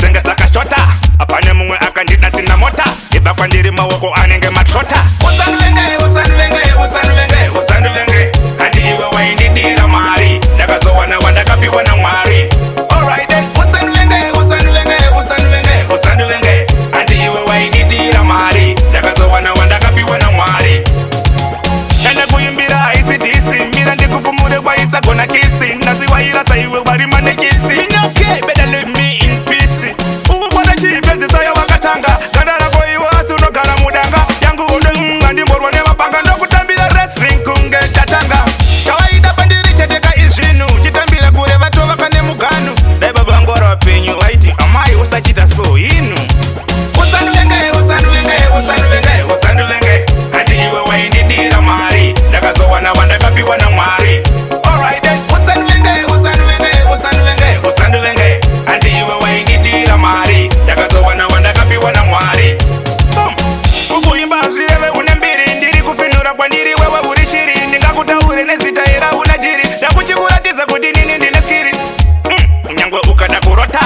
dzakutsenga dzakashota. Apane mumwe akandida sina mota. Ibva kwandiri maoko anenge matrota. Usandivenge, usandivenge, usandivenge, usandivenge. Handi iwe waindidira mari. Ndakazowana wandakapiwa naMwari. Alright then, usandivenge, usandivenge, usandivenge, usandivenge. Handi iwe waindidira mari. Ndakazowana wandakapiwa naMwari. Ndenda kuimbira ICDC. Mira ndikufumure kwaisagona kisi. Ndaziwaira saiwe wari manekisi. Okay, better leave me in peace. Ukukwana chipedzisa ya wakatanga. Ganda rako iwe asi unogara mudanga. Yangu unde ngandimborwa nemapanga. Ndokutambira wrestling kunge tatanga. Kawaida pandiri cheteka izvinu. Chitambira kure vatova kane muganu. Dai baba ngora penyu waiti amai usachita so inu. Usandivenge, usandivenge, usandivenge, usandivenge. Handi iwe waindidira mari. Ndakazowana wandakapiwa naMwari. Alright then, usandivenge, usandivenge, usandivenge, usandivenge. Handi iwe waindidira mari. Ndakazowana wandakapiwa naMwari. Ukuimba zvireve une mbiri. Ndiri kufinura kwandiri wewe uri shiri. Ndingakutaure nezita era una jiri. Ndakuchikuratidza kuti nini ndine skiri. Nyangwe ukada kurota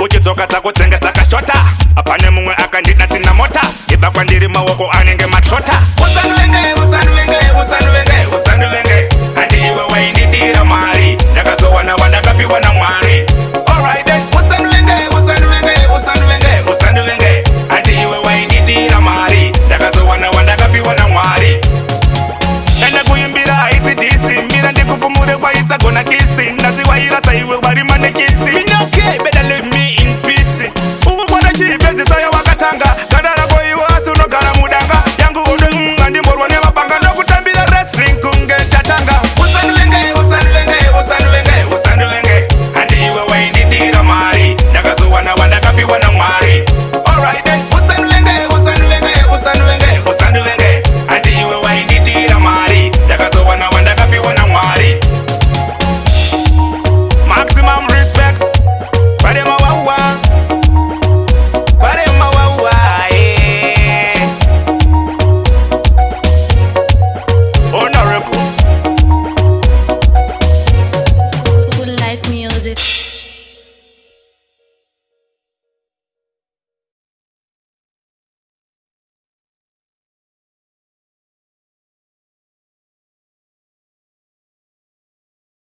uchidzoka dzakutsenga dzakashota. Apane mumwe akandida sina mota. Ibva kwandiri maoko anenge matrota. Usandivenge, usandivenge, usandivenge, usandivenge. Handi iwe waindidira mari. Ndakazowana wandakapiwa naMwari. Alright then, usandivenge, usandivenge, usandivenge, usandivenge. Handi iwe waindidira mari. Ndakazowana wandakapiwa naMwari. Ndenda kuimbira ICDC. Mira ndikufumure kwaisagona kisi. Ndaziwaira saiwe wari manekisi. Okay, better leave me in peace. Ukukwana chipedzisa ya wakatanga. Ganda rako iwe asi unogara mudanga. Yangu unde ngandimborwa nemapanga. Ndokutambira wrestling kunge tatanga. Usandivenge, usandivenge, usandivenge, usandivenge. Handi iwe waindidira mari. Ndakazowana wandakapiwa naMwari. Alright then, usandivenge, usandivenge, usandivenge, usandivenge. Handi iwe waindidira mari. Ndakazowana wandakapiwa naMwari. Maximum respect. Pare mawawa. Pare mawawa. Honorable. Good life music.